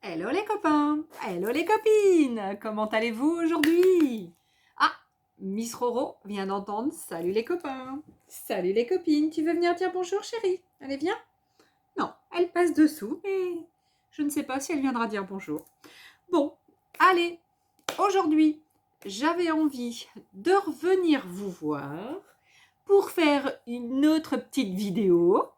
Hello les copains, hello les copines, comment allez-vous aujourd'hui? Ah, Miss Roro vient d'entendre, salut les copains, salut les copines, tu veux venir dire bonjour chérie? Allez viens. Non, elle passe dessous et je ne sais pas si elle viendra dire bonjour. Bon, allez, aujourd'hui, j'avais envie de revenir vous voir pour faire une autre petite vidéo.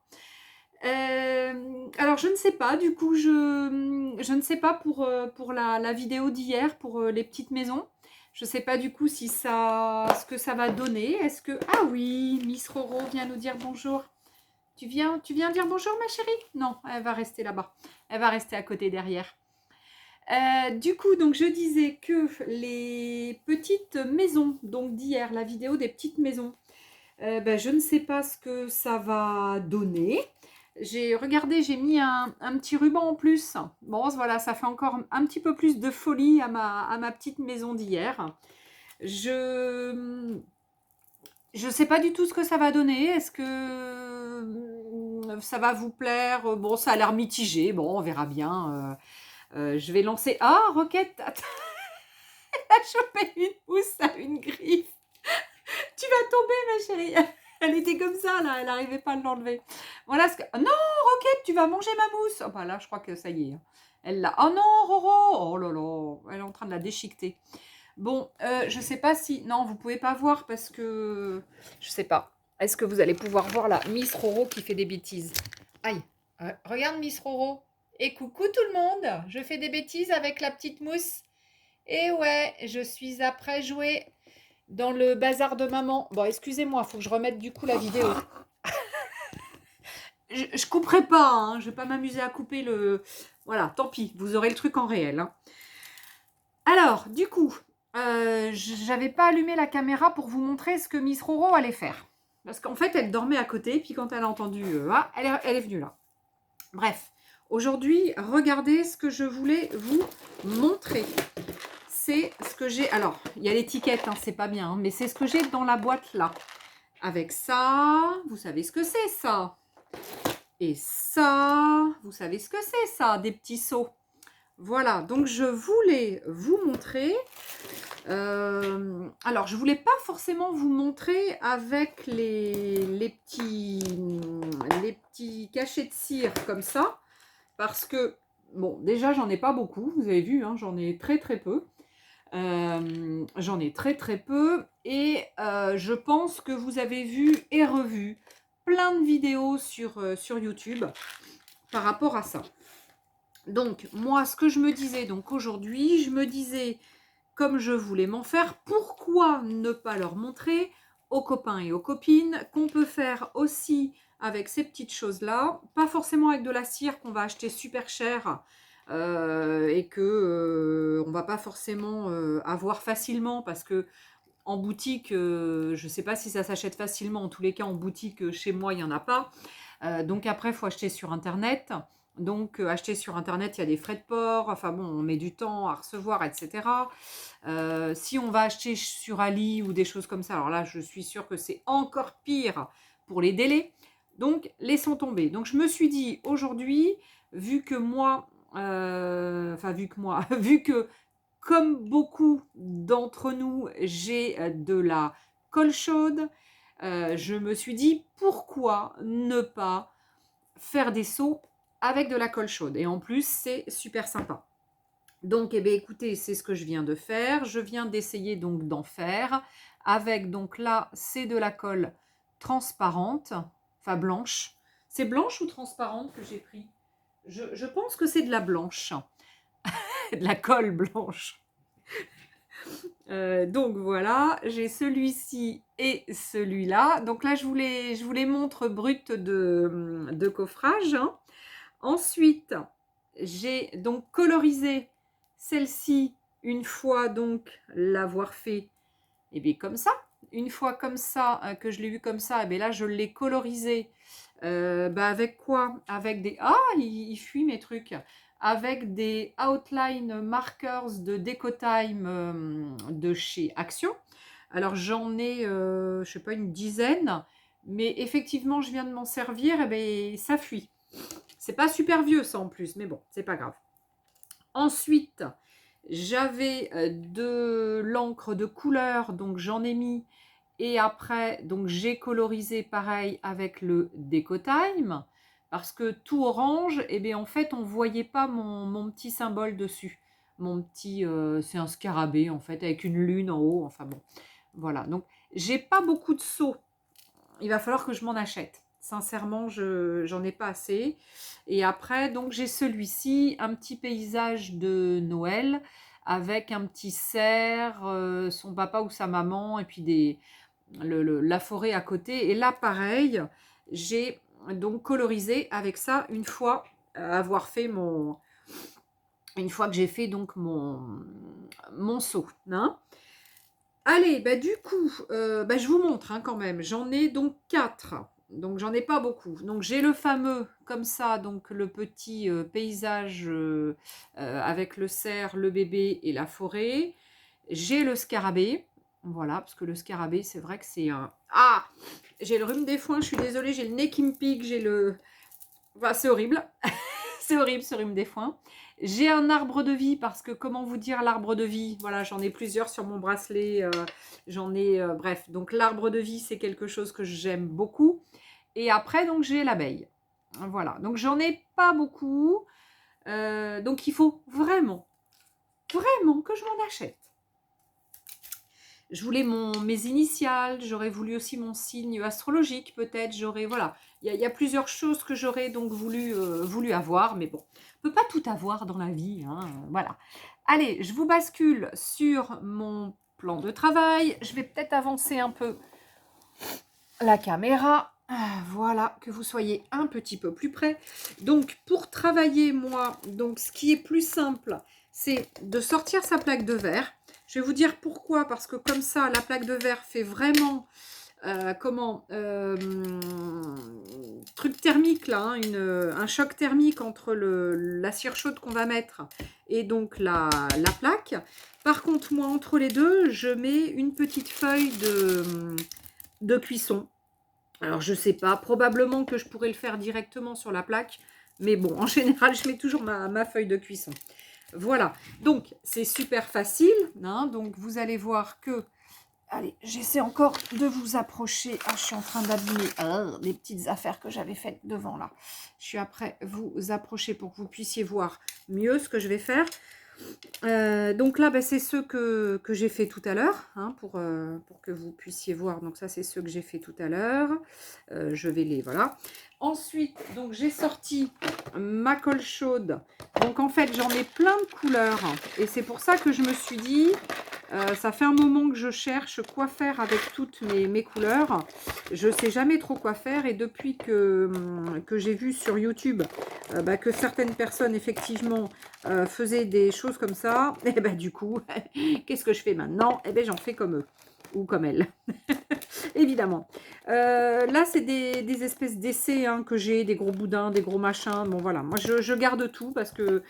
Alors je ne sais pas, du coup je ne sais pas pour la vidéo d'hier, pour les petites maisons. Je ne sais pas du coup si ce que ça va donner. Est-ce que... Ah oui, Miss Roro vient nous dire bonjour. Tu viens dire bonjour ma chérie? Non, elle va rester là-bas. Elle va rester à côté derrière. Du coup, donc je disais que les petites maisons, donc d'hier, la vidéo des petites maisons, je ne sais pas ce que ça va donner. Regardé, j'ai mis un petit ruban en plus. Bon, voilà, ça fait encore un petit peu plus de folie à ma petite maison d'hier. Je sais pas du tout ce que ça va donner. Est-ce que ça va vous plaire? Bon, ça a l'air mitigé. Bon, on verra bien. Je vais lancer... Ah, Roquette, elle a chopé une housse à une griffe. Tu vas tomber, ma chérie. Elle était comme ça, là. Elle n'arrivait pas à l'enlever. Voilà ce que... Non, Roquette, tu vas manger ma mousse. Oh, bah là, je crois que ça y est. Elle l'a... Oh non, Roro. Oh là là. Elle est en train de la déchiqueter. Bon, je sais pas si... Non, vous pouvez pas voir parce que... Je sais pas. Est-ce que vous allez pouvoir voir la Miss Roro qui fait des bêtises? Aïe. Regarde Miss Roro. Et coucou tout le monde. Je fais des bêtises avec la petite mousse. Et ouais, je suis après jouer dans le bazar de maman. Bon, excusez-moi, il faut que je remette du coup la vidéo. Je couperai pas, hein, je vais pas m'amuser à couper le... Voilà, tant pis, vous aurez le truc en réel. Hein. Alors, du coup, j'avais pas allumé la caméra pour vous montrer ce que Miss Roro allait faire. Parce qu'en fait, elle dormait à côté, puis quand elle a entendu... elle est venue là. Bref, aujourd'hui, regardez ce que je voulais vous montrer. C'est ce que j'ai... Alors, il y a l'étiquette, hein, c'est pas bien, hein, mais c'est ce que j'ai dans la boîte là. Avec ça, vous savez ce que c'est ça. Et ça, vous savez ce que c'est ça, des petits seaux. Voilà, donc je voulais vous montrer. Alors, je voulais pas forcément vous montrer avec les petits cachets de cire comme ça. Parce que, bon, déjà, j'en ai pas beaucoup. Vous avez vu, hein, j'en ai très très peu. J'en ai très très peu et je pense que vous avez vu et revu plein de vidéos sur YouTube par rapport à ça. Donc moi ce que je me disais donc aujourd'hui, je me disais comme je voulais m'en faire, pourquoi ne pas leur montrer aux copains et aux copines qu'on peut faire aussi avec ces petites choses là, pas forcément avec de la cire qu'on va acheter super cher et que on va pas forcément avoir facilement parce que en boutique, je ne sais pas si ça s'achète facilement. En tous les cas, en boutique, chez moi, il n'y en a pas. Donc après, il faut acheter sur Internet. Donc acheter sur Internet, il y a des frais de port. Enfin bon, on met du temps à recevoir, etc. Si on va acheter sur Ali ou des choses comme ça, alors là, je suis sûre que c'est encore pire pour les délais. Donc, laissons tomber. Donc, je me suis dit, aujourd'hui, vu que moi, vu que comme beaucoup d'entre nous, j'ai de la colle chaude, je me suis dit, pourquoi ne pas faire des seaux avec de la colle chaude? Et en plus, c'est super sympa. Donc, eh bien, écoutez, c'est ce que je viens de faire. Je viens d'essayer donc d'en faire. Avec, donc là, c'est de la colle transparente, enfin blanche. C'est blanche ou transparente que j'ai pris? Je pense que c'est de la blanche. De la colle blanche. Donc voilà, j'ai celui-ci et celui-là. Donc là, je vous les montre bruts de coffrage. Hein. Ensuite, j'ai donc colorisé celle-ci une fois donc l'avoir fait et bien comme ça. Une fois comme ça, que je l'ai vu comme ça, et bien là, je l'ai colorisé. Avec quoi? Avec des... Ah, il fuit mes trucs. Avec des outline markers de Decotime de chez Action. Alors, j'en ai, je sais pas, une dizaine. Mais effectivement, je viens de m'en servir, et bien, ça fuit. C'est pas super vieux, ça, en plus. Mais bon, c'est pas grave. Ensuite, j'avais de l'encre de couleur, donc j'en ai mis. Et après, donc j'ai colorisé pareil avec le Décotime. Parce que tout orange, eh bien, en fait, on ne voyait pas mon petit symbole dessus. Mon petit, c'est un scarabée en fait, avec une lune en haut. Enfin bon, voilà. Donc, j'ai pas beaucoup de seaux. Il va falloir que je m'en achète. Sincèrement, j'en ai pas assez. Et après, donc j'ai celui-ci, un petit paysage de Noël avec un petit cerf, son papa ou sa maman, et puis la forêt à côté. Et là, pareil, j'ai donc colorisé avec ça une fois avoir fait une fois que j'ai fait donc mon seau. Hein. Allez, bah du coup, bah, je vous montre hein, quand même. J'en ai donc 4. Donc j'en ai pas beaucoup. Donc j'ai le fameux, comme ça, donc le petit paysage avec le cerf, le bébé et la forêt. J'ai le scarabée. Voilà, parce que le scarabée, c'est vrai que c'est un... Ah! J'ai le rhume des foins, je suis désolée, j'ai le nez qui me pique, j'ai le... Enfin, c'est horrible. C'est horrible ce rhume des foins. J'ai un arbre de vie parce que comment vous dire l'arbre de vie? Voilà, j'en ai plusieurs sur mon bracelet. J'en ai, bref. Donc l'arbre de vie, c'est quelque chose que j'aime beaucoup. Et après, donc j'ai l'abeille. Voilà. Donc j'en ai pas beaucoup. Donc il faut vraiment, vraiment que je m'en achète. Je voulais mes initiales, j'aurais voulu aussi mon signe astrologique peut-être, voilà. Il y a plusieurs choses que j'aurais donc voulu avoir, mais bon, on ne peut pas tout avoir dans la vie, hein, voilà. Allez, je vous bascule sur mon plan de travail. Je vais peut-être avancer un peu la caméra, voilà, que vous soyez un petit peu plus près. Donc, pour travailler, moi, donc ce qui est plus simple, c'est de sortir sa plaque de verre. Je vais vous dire pourquoi, parce que comme ça, la plaque de verre fait vraiment, truc thermique là, hein, un choc thermique entre la cire chaude qu'on va mettre et donc la plaque. Par contre, moi, entre les deux, je mets une petite feuille de cuisson. Alors, je sais pas, probablement que je pourrais le faire directement sur la plaque, mais bon, en général, je mets toujours ma feuille de cuisson. Voilà, donc c'est super facile, hein, donc vous allez voir que... Allez, j'essaie encore de vous approcher. Ah, je suis en train d'abîmer les petites affaires que j'avais faites devant là. Je suis après vous approcher pour que vous puissiez voir mieux ce que je vais faire. Donc là, bah, c'est ceux que j'ai fait tout à l'heure, hein, pour que vous puissiez voir. Donc ça, c'est ceux que j'ai fait tout à l'heure. Je vais les... Voilà. Ensuite, donc j'ai sorti ma colle chaude. Donc en fait, j'en ai plein de couleurs. Et c'est pour ça que je me suis dit, ça fait un moment que je cherche quoi faire avec toutes mes couleurs. Je ne sais jamais trop quoi faire. Et depuis que j'ai vu sur YouTube bah, que certaines personnes, effectivement, faisaient des choses comme ça, et bah, du coup, qu'est-ce que je fais maintenant? Et ben j'en fais comme eux. Ou comme elles. Évidemment. Là, c'est des espèces d'essais hein, que j'ai, des gros boudins, des gros machins. Bon, voilà. Moi, je garde tout parce que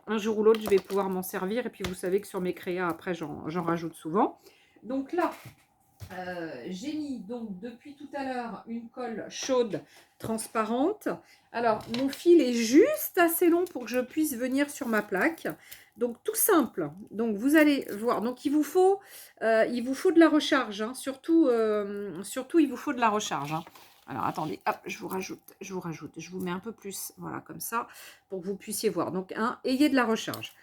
un jour ou l'autre, je vais pouvoir m'en servir. Et puis, vous savez que sur mes créas, après, j'en rajoute souvent. Donc là, j'ai mis donc depuis tout à l'heure une colle chaude transparente. Alors, mon fil est juste assez long pour que je puisse venir sur ma plaque. Donc, tout simple. Donc, vous allez voir. Donc, il vous faut de la recharge. Hein. Surtout, il vous faut de la recharge. Hein. Alors, attendez. Hop, je vous rajoute. Je vous mets un peu plus. Voilà, comme ça, pour que vous puissiez voir. Donc, ayez de la recharge.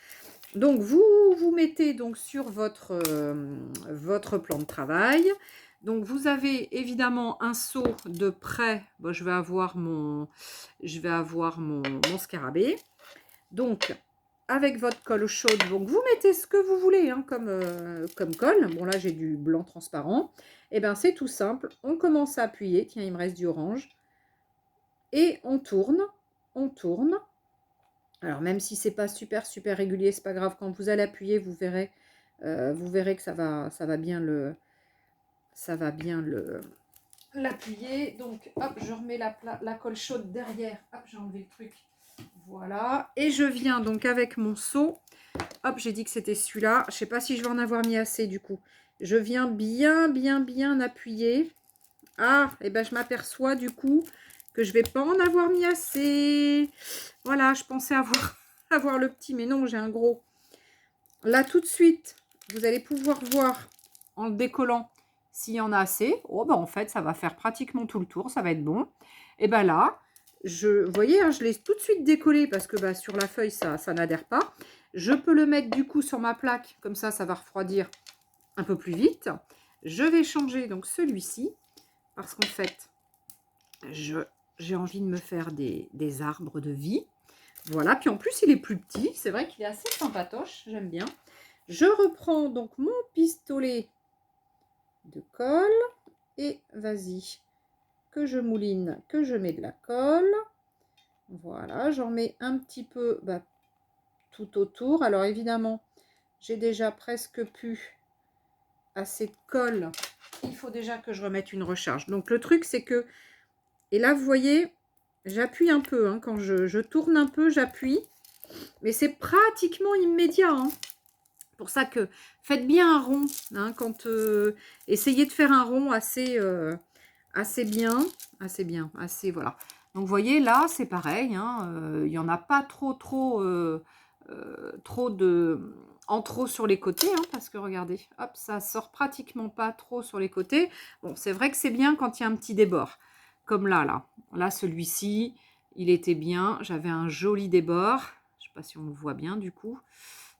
Donc, vous mettez donc sur votre plan de travail. Donc, vous avez évidemment un seau de prêt. Bon, je vais avoir mon scarabée. Donc, avec votre colle chaude, donc vous mettez ce que vous voulez hein, comme colle. Bon, là, j'ai du blanc transparent. Et bien, c'est tout simple. On commence à appuyer. Tiens, il me reste du orange. Et on tourne. On tourne. Alors, même si c'est pas super régulier, c'est pas grave. Quand vous allez appuyer, vous verrez que ça va bien l'appuyer. Donc, hop, je remets la colle chaude derrière. Hop, j'ai enlevé le truc. Voilà. Et je viens donc avec mon seau. Hop, j'ai dit que c'était celui-là. Je sais pas si je vais en avoir mis assez du coup. Je viens bien appuyer. Ah, et ben je m'aperçois du coup que je vais pas en avoir mis assez. Voilà, je pensais avoir avoir le petit, mais non, j'ai un gros. Là, tout de suite, vous allez pouvoir voir en le décollant s'il y en a assez. Oh, ben en fait, ça va faire pratiquement tout le tour, ça va être bon. Et ben là, vous voyez, hein, je l'ai tout de suite décollé parce que bah, sur la feuille, ça n'adhère pas. Je peux le mettre du coup sur ma plaque, comme ça va refroidir un peu plus vite. Je vais changer donc celui-ci parce qu'en fait, j'ai envie de me faire des arbres de vie. Voilà, puis en plus, il est plus petit. C'est vrai qu'il est assez sympatoche, j'aime bien. Je reprends donc mon pistolet de colle et vas-y, que je mouline, que je mets de la colle. Voilà, j'en mets un petit peu tout autour. Alors évidemment, j'ai déjà presque plus assez de colle. Il faut déjà que je remette une recharge. Donc le truc, c'est que, et là, vous voyez, j'appuie un peu. Hein, quand je tourne un peu, j'appuie. Mais c'est pratiquement immédiat. Hein. Pour ça que faites bien un rond. Hein, essayez de faire un rond assez bien. Assez, voilà. Donc, vous voyez, là, c'est pareil. Hein, il n'y en a pas trop en trop sur les côtés. Hein, parce que, regardez, hop, ça sort pratiquement pas trop sur les côtés. Bon, c'est vrai que c'est bien quand il y a un petit débord. Comme là. Là, celui-ci, il était bien. J'avais un joli débord. Je ne sais pas si on le voit bien, du coup.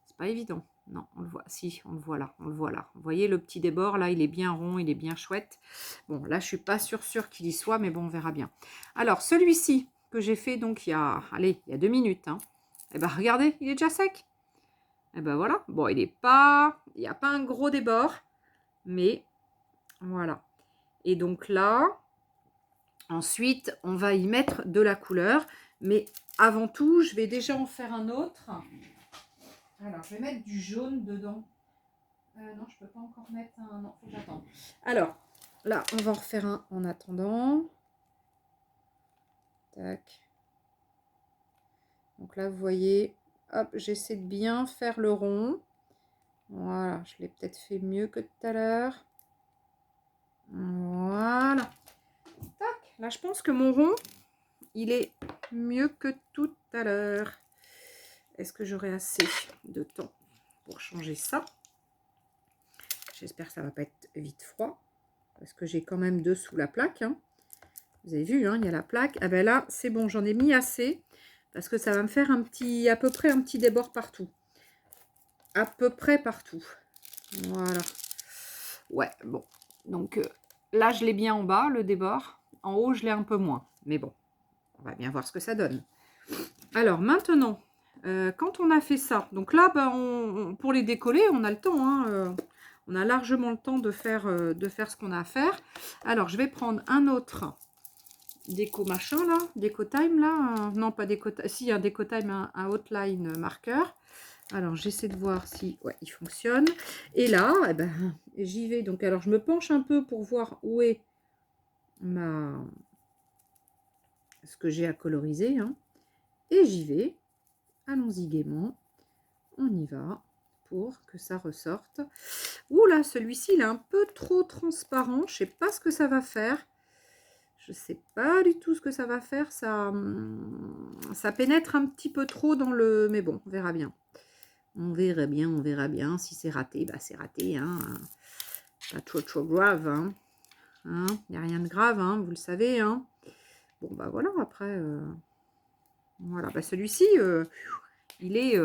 C'est pas évident. Non, on le voit. Si, on le voit là. On le voit là. Vous voyez le petit débord, là, il est bien rond, il est bien chouette. Bon, là, je suis pas sûre qu'il y soit, mais bon, on verra bien. Alors, celui-ci que j'ai fait, donc, il y a 2 minutes. Hein. Eh ben, regardez, il est déjà sec. Eh ben, voilà. Bon, il n'y a pas un gros débord, mais voilà. Et donc là, ensuite, on va y mettre de la couleur. Mais avant tout, je vais déjà en faire un autre. Alors, je vais mettre du jaune dedans. Non, je peux pas encore mettre un... Non, faut que j'attende. Alors, là, on va en refaire un en attendant. Tac. Donc là, vous voyez, hop, j'essaie de bien faire le rond. Voilà, je l'ai peut-être fait mieux que tout à l'heure. Voilà. Tac. Là, je pense que mon rond, il est mieux que tout à l'heure. Est-ce que j'aurai assez de temps pour changer ça? J'espère que ça ne va pas être vite froid. Parce que j'ai quand même dessous la plaque. Hein. Vous avez vu, hein, il y a la plaque. Ah ben là, c'est bon, j'en ai mis assez. Parce que ça va me faire à peu près un petit débord partout. À peu près partout. Voilà. Ouais, bon. Donc là, je l'ai bien en bas, le débord. En haut, je l'ai un peu moins. Mais bon, on va bien voir ce que ça donne. Alors maintenant, quand on a fait ça, donc là, pour les décoller, on a le temps. Hein, on a largement le temps de faire ce qu'on a à faire. Alors, je vais prendre un autre déco machin là, déco time là. Non, pas déco time. Si, un déco time, un outline marqueur. Alors, j'essaie de voir si ouais, il fonctionne. Et là, eh ben, j'y vais. Donc, alors, je me penche un peu pour voir où est ce que j'ai à coloriser. Hein. Et j'y vais. Allons-y gaiement. On y va pour que ça ressorte. Ouh là, celui-ci, il est un peu trop transparent. Je ne sais pas ce que ça va faire. Je ne sais pas du tout ce que ça va faire. Ça pénètre un petit peu trop dans le... Mais bon, on verra bien. On verra bien. Si c'est raté, bah c'est raté. Hein. Pas trop grave. Hein. Il n'y a rien de grave, hein, vous le savez. Hein. Bon, bah voilà, après... Voilà, bah celui-ci, il est...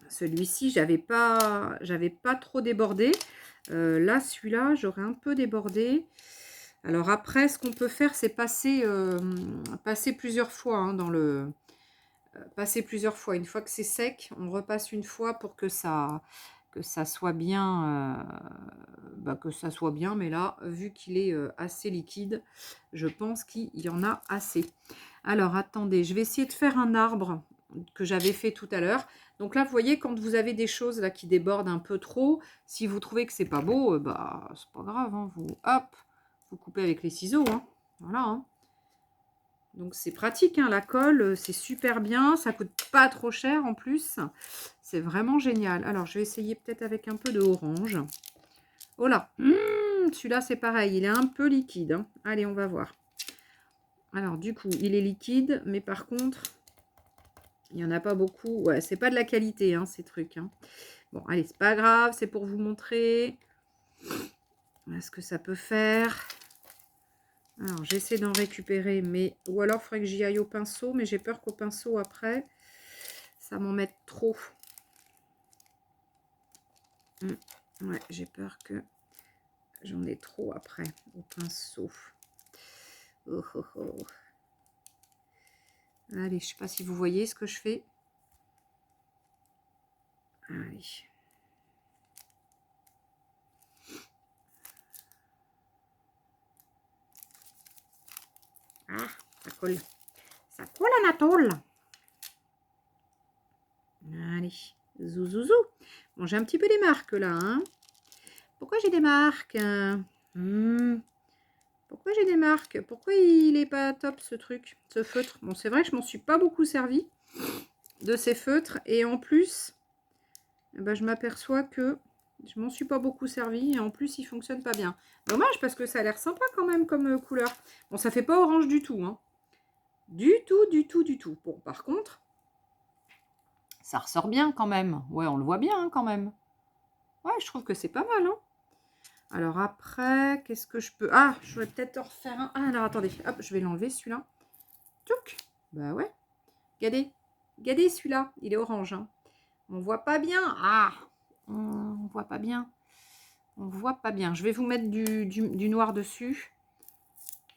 Celui-ci, j'avais pas trop débordé. Là, celui-là, j'aurais un peu débordé. Alors après, ce qu'on peut faire, c'est passer plusieurs fois hein, dans le... passer plusieurs fois. Une fois que c'est sec, on repasse une fois pour que ça soit bien. Que ça soit bien. Mais là, vu qu'il est assez liquide, je pense qu'il y en a assez. Alors, attendez, je vais essayer de faire un arbre que j'avais fait tout à l'heure. Donc là, vous voyez, quand vous avez des choses là qui débordent un peu trop, si vous trouvez que c'est pas beau, bah c'est pas grave. Hein, vous coupez avec les ciseaux. Hein, voilà. Hein. Donc c'est pratique, hein, la colle, c'est super bien. Ça coûte pas trop cher en plus. C'est vraiment génial. Alors, je vais essayer peut-être avec un peu de orange. Oh là, celui-là, c'est pareil. Il est un peu liquide. Hein. Allez, on va voir. Alors, du coup, il est liquide, mais par contre... Il n'y en a pas beaucoup. Ouais, c'est pas de la qualité, hein, ces trucs. Hein. Bon, allez, c'est pas grave. C'est pour vous montrer ce que ça peut faire. Alors, j'essaie d'en récupérer, mais... Ou alors, il faudrait que j'y aille au pinceau, mais j'ai peur qu'au pinceau, après, ça m'en mette trop. Ouais, j'ai peur que j'en ai trop après, au pinceau. Oh, oh, oh. Allez, je sais pas si vous voyez ce que je fais. Allez. Ah, ça colle. Ça colle, Anatole. Allez, zouzouzou. Bon, j'ai un petit peu des marques là. Hein. Pourquoi j'ai des marques Pourquoi j'ai des marques? Pourquoi il est pas top ce truc, ce feutre? Bon, c'est vrai que je m'en suis pas beaucoup servi de ces feutres. Et en plus, eh ben, je m'aperçois que je m'en suis pas beaucoup servi. Et en plus, il fonctionne pas bien. Dommage parce que ça a l'air sympa quand même comme couleur. Bon, ça fait pas orange du tout. Hein. Du tout, du tout, du tout. Bon, par contre, ça ressort bien quand même. Ouais, on le voit bien hein, quand même. Ouais, je trouve que c'est pas mal. Hein. Alors après, qu'est-ce que je peux... Ah, je vais peut-être en refaire un. Ah, alors attendez. Hop, je vais l'enlever celui-là. Tchouk. Bah ouais. Regardez. Regardez celui-là. Il est orange. Hein. On voit pas bien. Ah, on voit pas bien. On voit pas bien. Je vais vous mettre du noir dessus.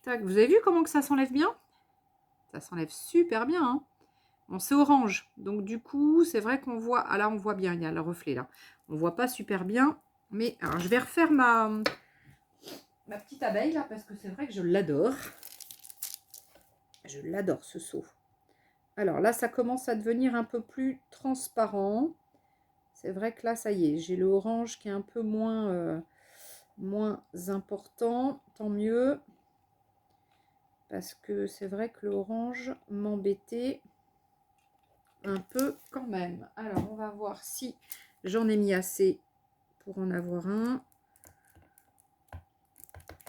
Tac. Vous avez vu comment que ça s'enlève bien? Ça s'enlève super bien. Hein. Bon, c'est orange. Donc, du coup, c'est vrai qu'on voit... Ah, là, on voit bien. Il y a le reflet, là. On voit pas super bien. Mais, alors, je vais refaire ma petite abeille, là, parce que c'est vrai que je l'adore. Je l'adore, ce seau. Alors, là, ça commence à devenir un peu plus transparent. C'est vrai que là, ça y est. J'ai le orange qui est un peu moins important. Tant mieux. Parce que c'est vrai que l'orange m'embêtait un peu quand même. Alors, on va voir si j'en ai mis assez pour en avoir un.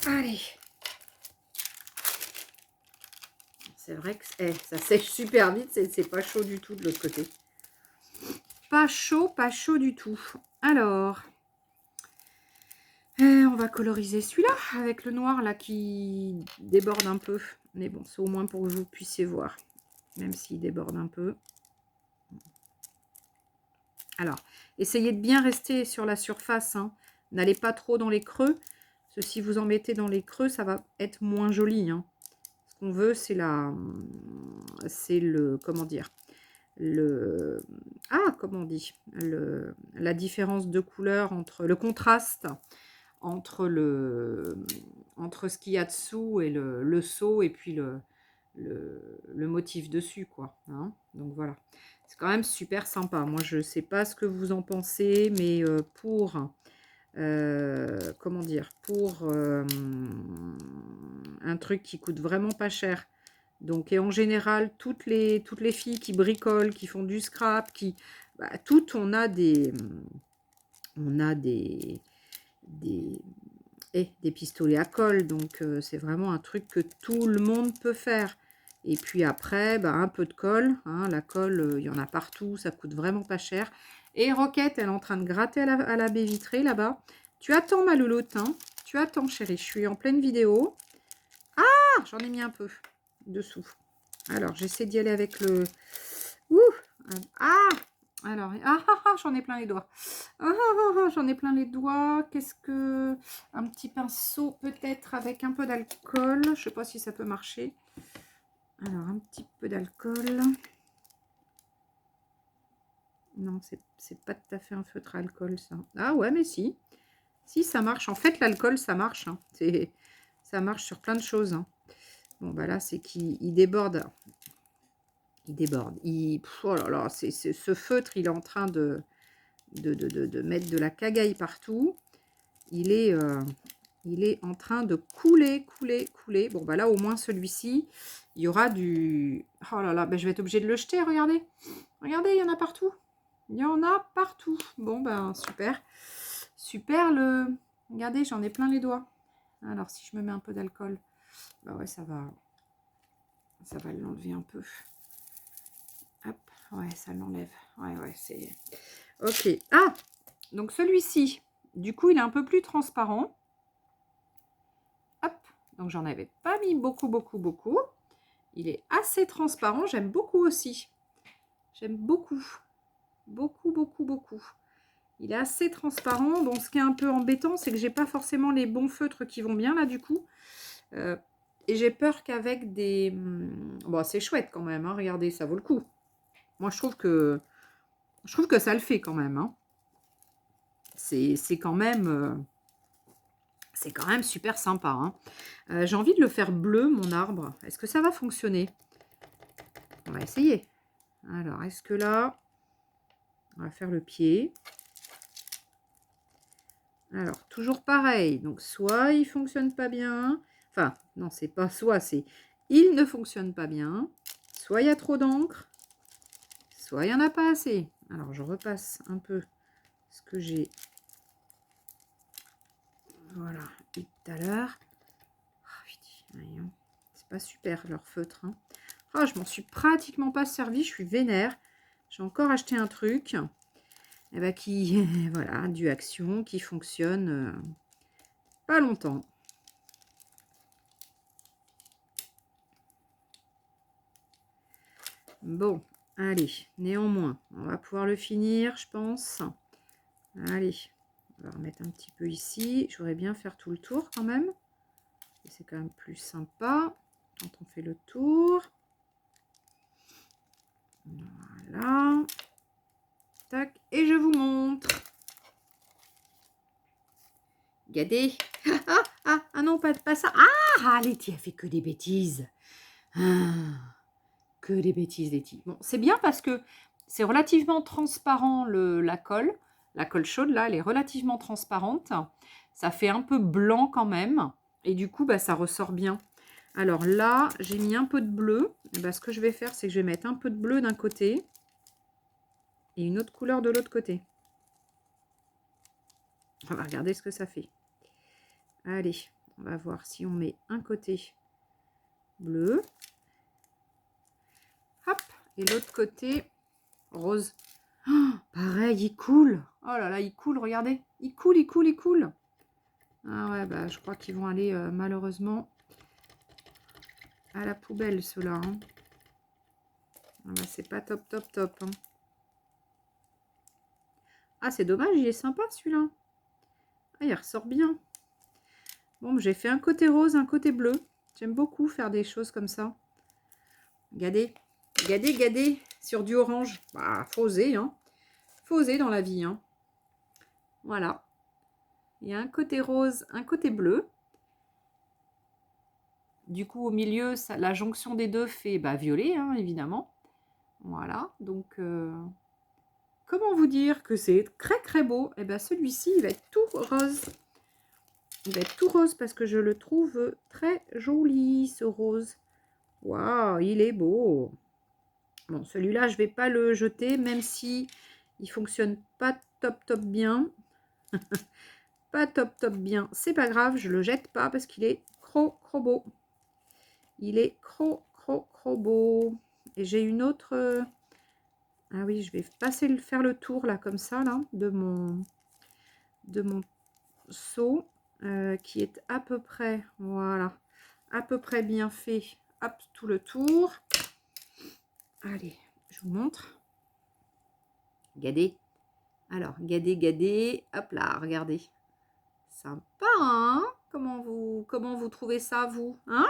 Allez. C'est vrai que ça sèche super vite. C'est pas chaud du tout de l'autre côté. Pas chaud du tout. Alors, on va coloriser celui-là avec le noir là qui déborde un peu. Mais bon, c'est au moins pour que vous puissiez voir. Même s'il déborde un peu. Alors, essayez de bien rester sur la surface. Hein. N'allez pas trop dans les creux. Parce que si vous en mettez dans les creux, ça va être moins joli. Hein. Ce qu'on veut, c'est comment dire, comment on dit, la différence de couleur entre le contraste entre ce qu'il y a dessous et le seau et puis le motif dessus, quoi. Hein. Donc voilà. C'est quand même super sympa. Moi, je ne sais pas ce que vous en pensez, mais pour, comment dire, pour un truc qui coûte vraiment pas cher. Donc, et en général, toutes les filles qui bricolent, qui font du scrap, toutes, on a des pistolets à colle. Donc, c'est vraiment un truc que tout le monde peut faire. Et puis après, un peu de colle. Hein, la colle, il y en a partout. Ça coûte vraiment pas cher. Et Roquette, elle est en train de gratter à la baie vitrée là-bas. Tu attends, ma louloute. Hein, tu attends, chérie. Je suis en pleine vidéo. Ah, j'en ai mis un peu dessous. Alors, j'essaie d'y aller avec le... Ouh. Ah, alors, j'en ai plein les doigts. J'en ai plein les doigts. Qu'est-ce que... Un petit pinceau peut-être avec un peu d'alcool. Je ne sais pas si ça peut marcher. Alors, un petit peu d'alcool. Non, c'est pas tout à fait un feutre à alcool, ça. Ah ouais, mais si. Si, ça marche. En fait, l'alcool, ça marche. Hein. Ça marche sur plein de choses. Hein. Bon, bah là, c'est qu'il déborde. Il déborde. Oh là là, ce feutre, il est en train de mettre de la cagaille partout. Il est en train de couler. Bon, bah là, au moins, celui-ci, il y aura du... Oh là là, bah, je vais être obligée de le jeter, regardez. Regardez, il y en a partout. Il y en a partout. Bon, ben, super. Super, regardez, j'en ai plein les doigts. Alors, si je me mets un peu d'alcool, bah ouais, ça va l'enlever un peu. Hop, Ouais, ça l'enlève. Ouais, c'est... Ok. Ah! Donc celui-ci, du coup, il est un peu plus transparent. Hop. Donc j'en avais pas mis beaucoup. Il est assez transparent. J'aime beaucoup aussi. J'aime beaucoup. Beaucoup. Il est assez transparent. Bon, ce qui est un peu embêtant, c'est que j'ai pas forcément les bons feutres qui vont bien là, du coup. Et j'ai peur qu'avec des... Bon, c'est chouette quand même, hein, regardez, ça vaut le coup. Moi, je trouve que ça le fait quand même. Hein. C'est quand même... c'est quand même super sympa. Hein. J'ai envie de le faire bleu, mon arbre. Est-ce que ça va fonctionner? On va essayer. Alors, est-ce que là... On va faire le pied. Alors, toujours pareil. Donc, soit il ne fonctionne pas bien. Enfin, non, c'est pas soit, c'est il ne fonctionne pas bien. Soit il y a trop d'encre. Soit il n'y en a pas assez. Alors, je repasse un peu ce que j'ai... Voilà, tout à l'heure. C'est pas super, leur feutre. Hein. Oh, je m'en suis pratiquement pas servi. Je suis vénère. J'ai encore acheté un truc. Et ben qui, voilà, du Action, qui fonctionne pas longtemps. Bon, allez, néanmoins, on va pouvoir le finir, je pense. Allez, on va remettre un petit peu ici. Je voudrais bien faire tout le tour quand même. C'est quand même plus sympa quand on fait le tour. Voilà. Tac, et je vous montre. Regardez. Ah non, pas ça. Ah, Letty a fait que des bêtises. Que des bêtises, Letty. Bon, c'est bien parce que c'est relativement transparent la colle. La colle chaude, là, elle est relativement transparente. Ça fait un peu blanc quand même. Et du coup, bah, ça ressort bien. Alors là, j'ai mis un peu de bleu. Et bah, ce que je vais faire, c'est que je vais mettre un peu de bleu d'un côté et une autre couleur de l'autre côté. On va regarder ce que ça fait. Allez, on va voir si on met un côté bleu. Hop, et l'autre côté rose. Oh, pareil, il coule. Oh là là, il coule, regardez. Il coule. Ah ouais, bah je crois qu'ils vont aller malheureusement à la poubelle, ceux-là. Hein. Ah bah, c'est pas top. Hein. Ah, c'est dommage, il est sympa celui-là. Ah, il ressort bien. Bon, j'ai fait un côté rose, un côté bleu. J'aime beaucoup faire des choses comme ça. Regardez, sur du orange. Bah, faut oser, hein. Faut oser dans la vie, hein. Voilà. Il y a un côté rose, un côté bleu. Du coup, au milieu, ça, la jonction des deux fait violet, hein, évidemment. Voilà, donc comment vous dire que c'est très beau. Et bien celui-ci, il va être tout rose. Il va être tout rose parce que je le trouve très joli, ce rose. Waouh, il est beau. Bon, celui-là, je ne vais pas le jeter, même si il fonctionne pas top bien. Pas top bien. C'est pas grave, je le jette pas parce qu'il est trop beau. Il est trop beau. Et j'ai une autre... Ah oui, je vais faire le tour là, comme ça, là, de mon seau, qui est à peu près, voilà, à peu près bien fait. Hop, tout le tour. Allez, je vous montre. Regardez. Alors, regardez. Hop là, regardez. Sympa, hein? Comment vous trouvez ça, vous? Hein?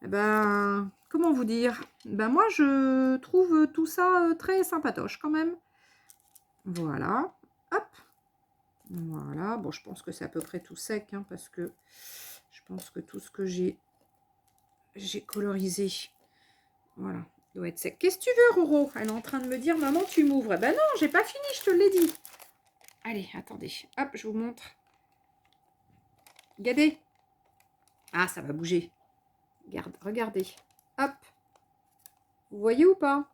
Eh ben, comment vous dire? Ben moi, je trouve tout ça très sympatoche quand même. Voilà. Hop. Voilà. Bon, je pense que c'est à peu près tout sec, hein, parce que je pense que tout ce que j'ai colorisé, voilà, doit être sec. Qu'est-ce que tu veux, Roro? Elle est en train de me dire, maman, tu m'ouvres. Eh ben non, j'ai pas fini, je te l'ai dit. Allez, attendez. Hop, je vous montre. Regardez. Ah, ça va bouger. Regardez. Hop. Vous voyez ou pas?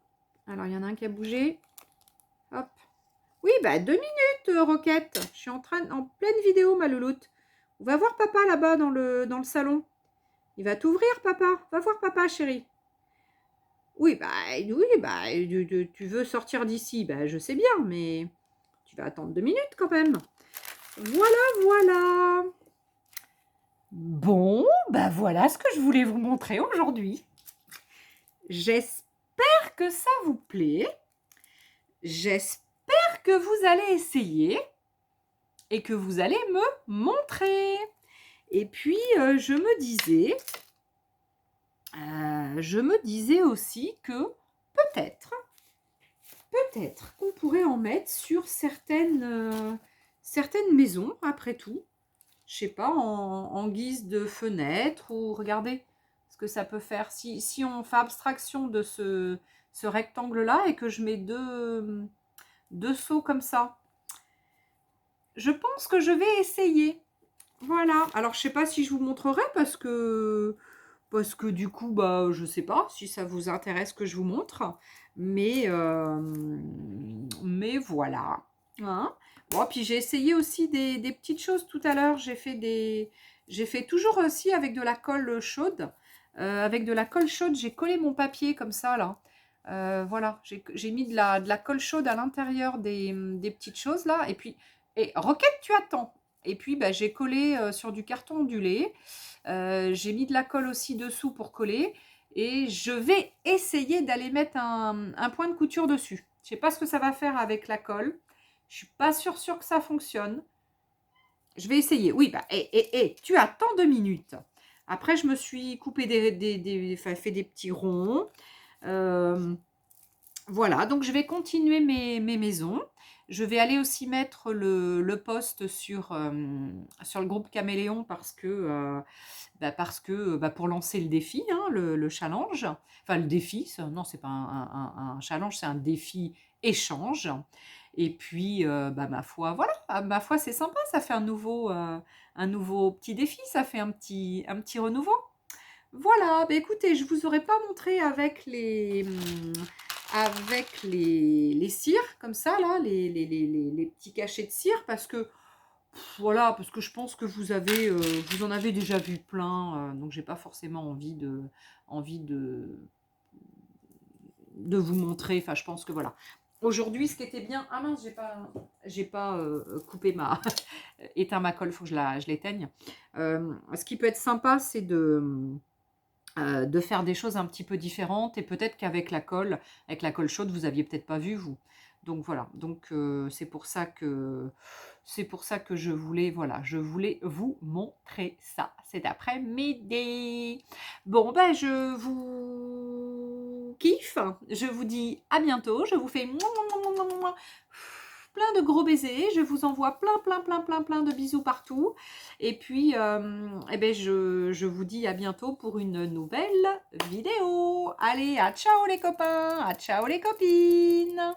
Alors, il y en a un qui a bougé. Hop. Oui, 2 minutes, Roquette. Je suis en pleine vidéo, ma louloute. On va voir papa là-bas dans le salon. Il va t'ouvrir, papa. Va voir papa, chérie. Oui, oui, tu veux sortir d'ici, je sais bien, mais tu vas attendre 2 minutes quand même. Voilà, voilà. Bon, voilà ce que je voulais vous montrer aujourd'hui. J'espère que ça vous plaît. J'espère que vous allez essayer et que vous allez me montrer. Et puis, je me disais aussi que peut-être qu'on pourrait en mettre sur certaines maisons, après tout. Je sais pas, en guise de fenêtre ou regardez ce que ça peut faire. Si on fait abstraction de ce rectangle-là et que je mets deux seaux comme ça, je pense que je vais essayer. Voilà. Alors, je sais pas si je vous montrerai parce que du coup, je sais pas si ça vous intéresse que je vous montre. Mais voilà. Hein. Bon, puis j'ai essayé aussi des petites choses tout à l'heure. J'ai fait toujours aussi avec de la colle chaude. Avec de la colle chaude, j'ai collé mon papier comme ça, là. Voilà, j'ai mis de la colle chaude à l'intérieur des petites choses, là. Et Roquette, tu attends. Et puis, j'ai collé sur du carton ondulé. J'ai mis de la colle aussi dessous pour coller. Et je vais essayer d'aller mettre un point de couture dessus. Je ne sais pas ce que ça va faire avec la colle. Je ne suis pas sûre que ça fonctionne. Je vais essayer. Oui, tu attends 2 minutes. Après, je me suis coupé fait des petits ronds. Voilà, donc je vais continuer mes maisons. Je vais aller aussi mettre le post sur le groupe Caméléon parce que pour lancer le défi, hein, le challenge. Enfin, le défi, non, c'est pas un challenge, c'est un défi échange. Et puis, ma foi, voilà, ma foi, c'est sympa, ça fait un nouveau petit défi, ça fait un petit renouveau. Voilà, écoutez, je vous aurais pas montré avec les cires, comme ça, là, les petits cachets de cire, parce que, voilà, parce que je pense que vous en avez déjà vu plein, donc j'ai pas forcément envie de vous montrer, enfin, je pense que voilà. Aujourd'hui, ce qui était bien, ah mince, j'ai pas coupé éteint ma colle, faut que je l'éteigne. Ce qui peut être sympa, c'est de faire des choses un petit peu différentes et peut-être qu'avec avec la colle chaude, vous aviez peut-être pas vu vous. Donc voilà, donc c'est pour ça que je voulais vous montrer ça cet après-midi. Bon je vous kiffe, je vous dis à bientôt, je vous fais plein de gros baisers, je vous envoie plein de bisous partout. Et puis, je vous dis à bientôt pour une nouvelle vidéo. Allez, à ciao les copains, à ciao les copines.